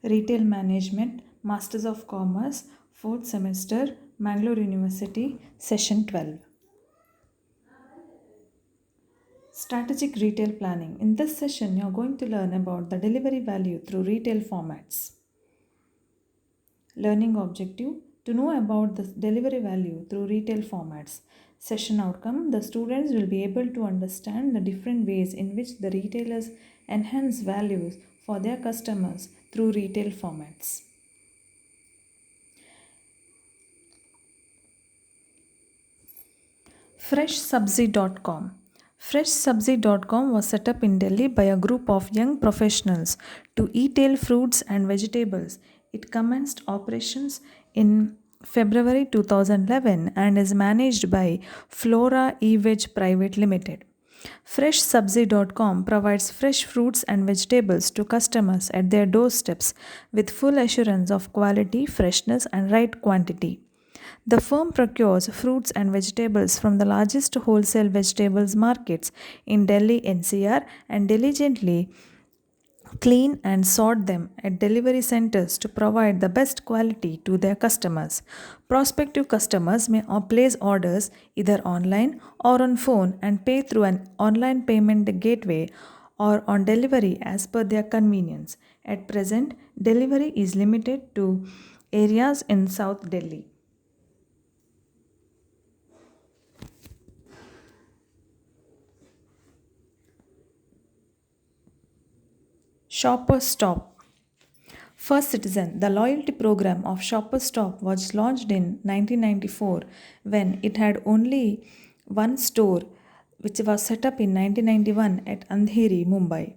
Retail Management, Masters of Commerce, 4th semester, Mangalore University, Session 12. Strategic Retail Planning. In this session, you're going to learn about the delivery value through retail formats. Learning objective to know about the delivery value through retail formats. Session outcome the students will be able to understand the different ways in which the retailers enhance values for their customers through retail formats. FreshSabzi.com. FreshSabzi.com was set up in Delhi by a group of young professionals to e-tail fruits and vegetables. It commenced operations in February 2011 and is managed by Flora E-Veg Private Limited. FreshSabzi.com provides fresh fruits and vegetables to customers at their doorsteps with full assurance of quality, freshness, and right quantity. The firm procures fruits and vegetables from the largest wholesale vegetables markets in Delhi NCR and diligently clean and sort them at delivery centers to provide the best quality to their customers. Prospective customers may place orders either online or on phone and pay through an online payment gateway or on delivery as per their convenience. At present, delivery is limited to areas in South Delhi. Shoppers Stop. First Citizen, the loyalty program of Shoppers Stop was launched in 1994 when it had only one store, which was set up in 1991 at Andheri, Mumbai.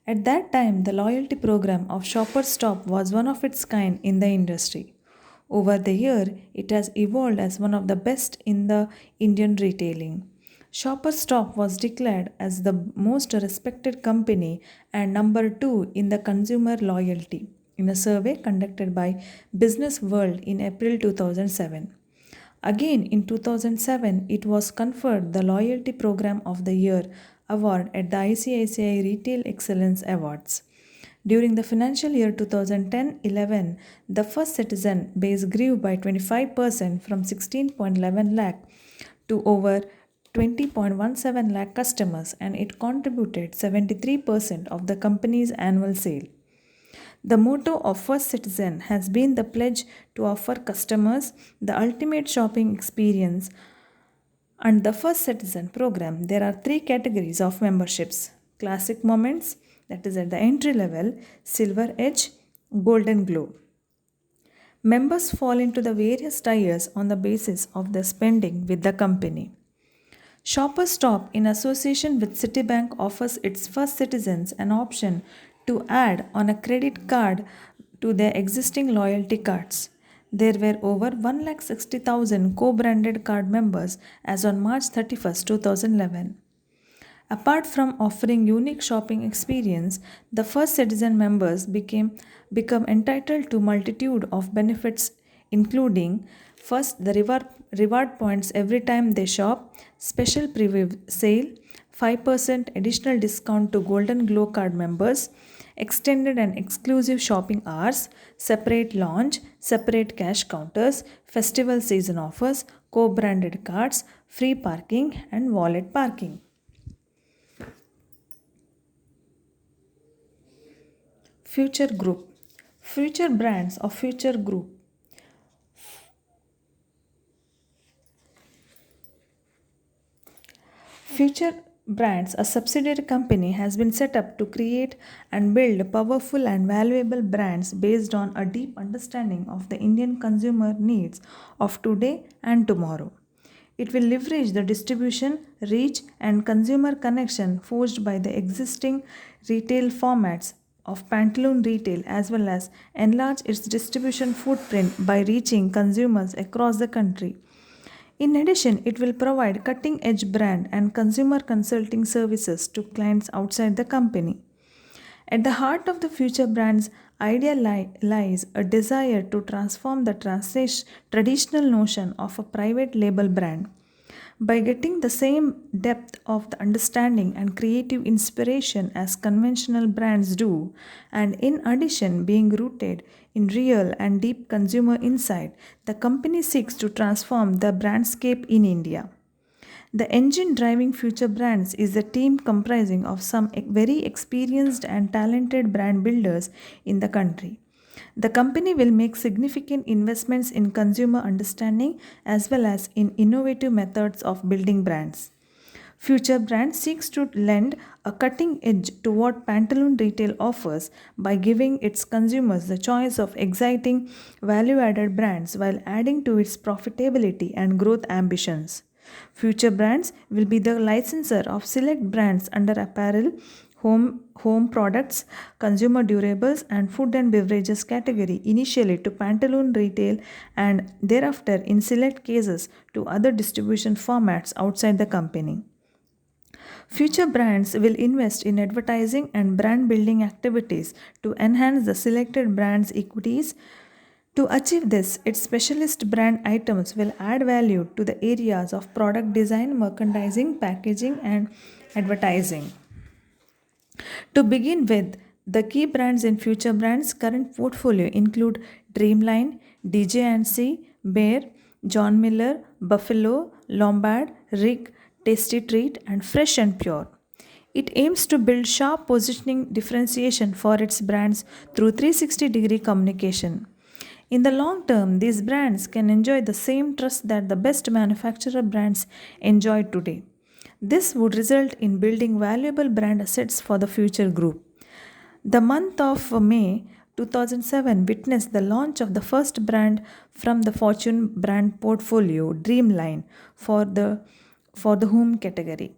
At that time, the loyalty program of Shoppers Stop was one of its kind in the industry. Over the year, it has evolved as one of the best in the Indian retailing. Shoppers Stop was declared as the most respected company and number 2 in the consumer loyalty in a survey conducted by Business World in April 2007. Again, in 2007, it was conferred the Loyalty Program of the Year award at the ICICI Retail Excellence Awards. During the financial year 2010-11, the First Citizen base grew by 25% from 16.11 lakh to over 20.17 lakh customers, and it contributed 73% of the company's annual sale. The motto of First Citizen has been the pledge to offer customers the ultimate shopping experience. And the First Citizen program, there are three categories of memberships: Classic Moments, that is at the entry level, Silver Edge, Golden Glow. Members fall into the various tiers on the basis of their spending with the company. Shoppers Stop, in association with Citibank, offers its First Citizens an option to add on a credit card to their existing loyalty cards. There were over 1,60,000 co-branded card members as on March 31st, 2011. Apart from offering unique shopping experience, the First Citizen members become entitled to multitude of benefits, including first the reward points every time they shop, special preview sale, 5% additional discount to Golden Glow card members, extended and exclusive shopping hours, separate launch, separate cash counters, festival season offers, co-branded cards, free parking and wallet parking. Future Group. Future brands of Future Group. Future Brands, a subsidiary company, has been set up to create and build powerful and valuable brands based on a deep understanding of the Indian consumer needs of today and tomorrow. It will leverage the distribution, reach, and consumer connection forged by the existing retail formats of Pantaloon Retail, as well as enlarge its distribution footprint by reaching consumers across the country. In addition, it will provide cutting edge brand and consumer consulting services to clients outside the company. At the heart of the Future Brands idea lies a desire to transform the traditional notion of a private label brand. By getting the same depth of the understanding and creative inspiration as conventional brands do, and in addition, being rooted in real and deep consumer insight, the company seeks to transform the brandscape in India. The engine driving future brands is a team comprising of some very experienced and talented brand builders in the country. The company will make significant investments in consumer understanding as well as in innovative methods of building brands. Future Brand seeks to lend a cutting edge to what Pantaloon Retail offers by giving its consumers the choice of exciting, value added brands while adding to its profitability and growth ambitions. Future Brands will be the licensor of select brands under apparel, home products, consumer durables, and food and beverages category, initially to Pantaloon Retail and thereafter, in select cases, to other distribution formats outside the company. Future brands will invest in advertising and brand building activities to enhance the selected brands' equities. To achieve this, its specialist brand items will add value to the areas of product design, merchandising, packaging, and advertising. To begin with, the key brands in Future Brands' current portfolio include Dreamline, DJ&C, Bear, John Miller, Buffalo, Lombard, Rig, Tasty Treat, and Fresh and Pure. It aims to build sharp positioning differentiation for its brands through 360-degree communication. In the long term, these brands can enjoy the same trust that the best manufacturer brands enjoy today. This would result in building valuable brand assets for the future group. The month of May 2007 witnessed the launch of the first brand from the Fortune brand portfolio, Dreamline, for the home category.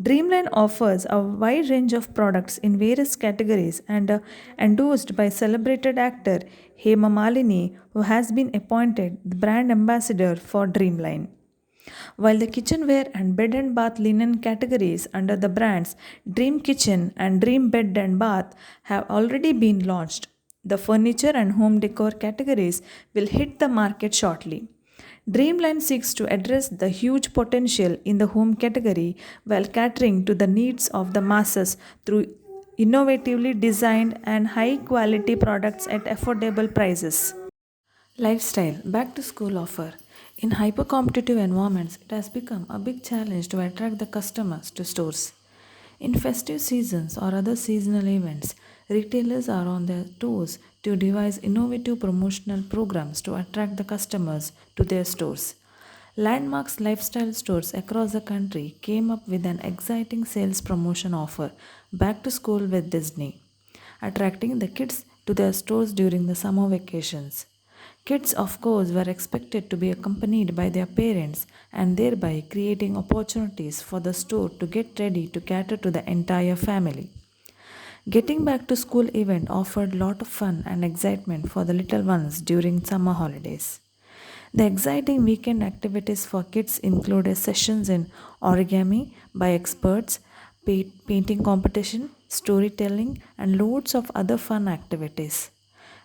Dreamline offers a wide range of products in various categories and endorsed by celebrated actor Hema Malini, who has been appointed the brand ambassador for Dreamline. While the kitchenware and bed and bath linen categories under the brands Dream Kitchen and Dream Bed and Bath have already been launched, the furniture and home decor categories will hit the market shortly. Dreamline seeks to address the huge potential in the home category while catering to the needs of the masses through innovatively designed and high quality products at affordable prices. Lifestyle back to school offer. In hyper competitive environments, it has become a big challenge to attract the customers to stores. In festive seasons or other seasonal events, retailers are on their toes to devise innovative promotional programs to attract the customers to their stores. Landmarks lifestyle stores across the country came up with an exciting sales promotion offer, Back to School with Disney, attracting the kids to their stores during the summer vacations. Kids, of course, were expected to be accompanied by their parents and thereby creating opportunities for the store to get ready to cater to the entire family. Getting back to school event offered lot of fun and excitement for the little ones during summer holidays. The exciting weekend activities for kids included sessions in origami by experts, painting competition, storytelling, and loads of other fun activities.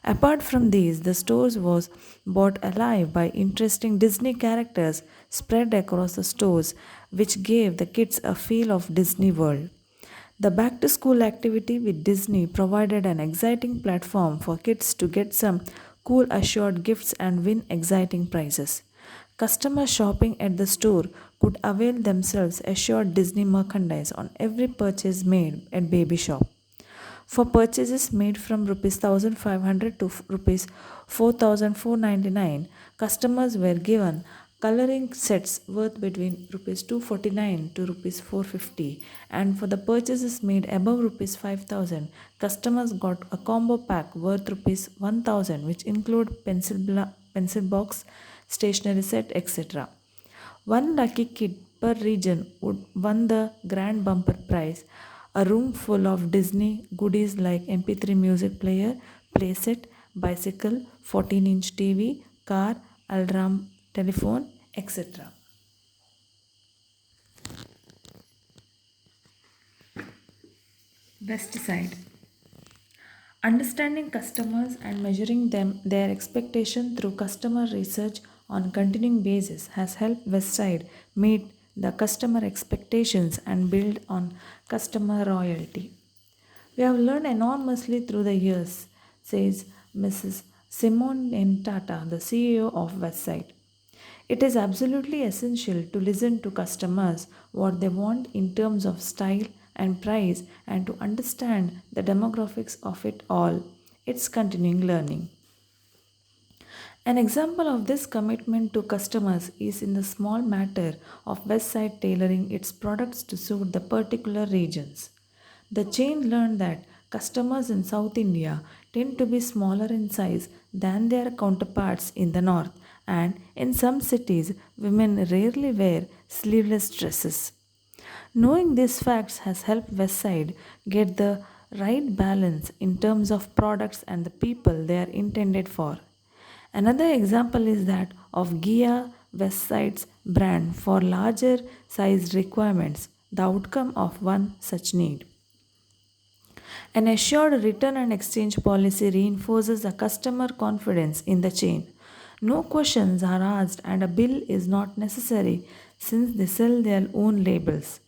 Apart from these, the stores was brought alive by interesting Disney characters spread across the stores, which gave the kids a feel of Disney World. The back to school activity with Disney provided an exciting platform for kids to get some cool assured gifts and win exciting prizes. Customers shopping at the store could avail themselves assured Disney merchandise on every purchase made at Baby Shop. For purchases made from rupees 1500 to rupees 4499, customers were given coloring sets worth between rupees 249 to rupees 450, and for the purchases made above rupees 5000, customers got a combo pack worth rupees 1000, which include pencil box, stationery set, etc. One lucky kid per region would won the grand bumper prize, a room full of Disney goodies like MP3 music player, playset, bicycle, 14-inch TV, car, alarm, telephone, etc. West side. Understanding customers and measuring their expectation through customer research on continuing basis has helped Westside meet the customer expectations and build on customer loyalty. We have learned enormously through the years, says Mrs. Simone N. Tata, the CEO of Westside. It is absolutely essential to listen to customers what they want in terms of style and price and to understand the demographics of it all. It's continuing learning. An example of this commitment to customers is in the small matter of Westside tailoring its products to suit the particular regions. The chain learned that customers in South India tend to be smaller in size than their counterparts in the north, and in some cities, women rarely wear sleeveless dresses. Knowing these facts has helped Westside get the right balance in terms of products and the people they are intended for. Another example is that of Gia Westside's brand for larger sized requirements, the outcome of one such need. An assured return and exchange policy reinforces the customer confidence in the chain. No questions are asked and a bill is not necessary since they sell their own labels.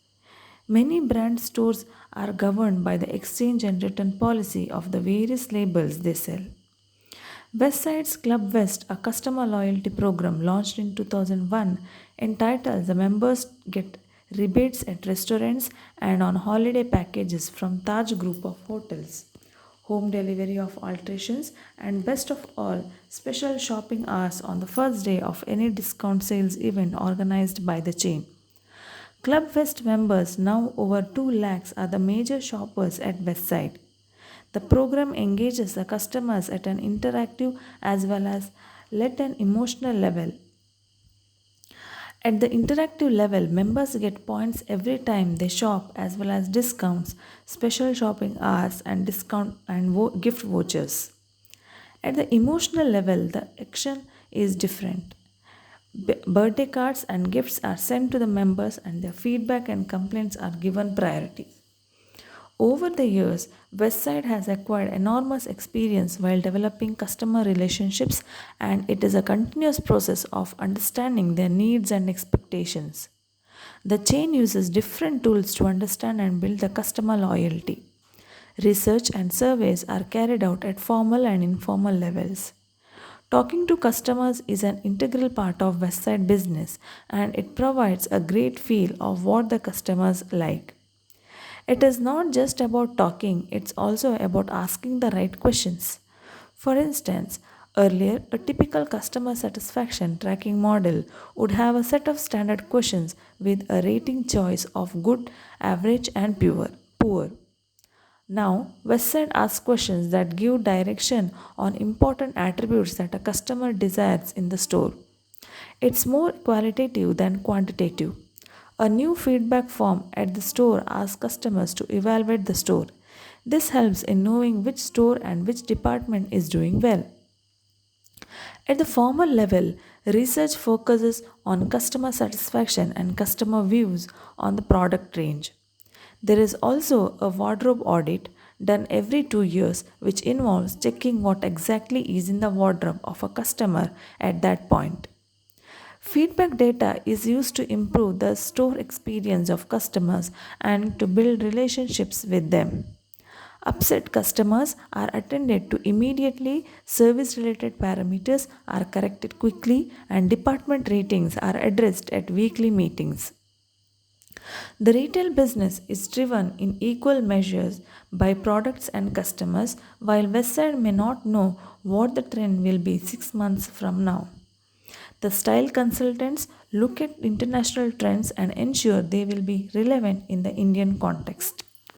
Many brand stores are governed by the exchange and return policy of the various labels they sell. Westside's Club West, a customer loyalty program launched in 2001, entitles the members get rebates at restaurants and on holiday packages from Taj Group of Hotels, home delivery of alterations, and best of all, special shopping hours on the first day of any discount sales event organized by the chain. Club West members, now over 2 lakhs, are the major shoppers at Westside. The program engages the customers at an interactive as well as at an emotional level. At the interactive level, members get points every time they shop as well as discounts, special shopping hours and discount and gift vouchers. At the emotional level, the action is different. Birthday cards and gifts are sent to the members and their feedback and complaints are given priority. Over the years, Westside has acquired enormous experience while developing customer relationships, and it is a continuous process of understanding their needs and expectations. The chain uses different tools to understand and build the customer loyalty. Research and surveys are carried out at formal and informal levels. Talking to customers is an integral part of Westside business and it provides a great feel of what the customers like. It is not just about talking, it's also about asking the right questions. For instance, earlier, a typical customer satisfaction tracking model would have a set of standard questions with a rating choice of good, average, and poor. Now, Westside asks questions that give direction on important attributes that a customer desires in the store. It's more qualitative than quantitative. A new feedback form at the store asks customers to evaluate the store. This helps in knowing which store and which department is doing well. At the formal level, research focuses on customer satisfaction and customer views on the product range. There is also a wardrobe audit done every 2 years, which involves checking what exactly is in the wardrobe of a customer at that point. Feedback data is used to improve the store experience of customers and to build relationships with them. Upset customers are attended to immediately, service related parameters are corrected quickly, and department ratings are addressed at weekly meetings. The retail business is driven in equal measures by products and customers, while Westside may not know what the trend will be 6 months from now. The style consultants look at international trends and ensure they will be relevant in the Indian context.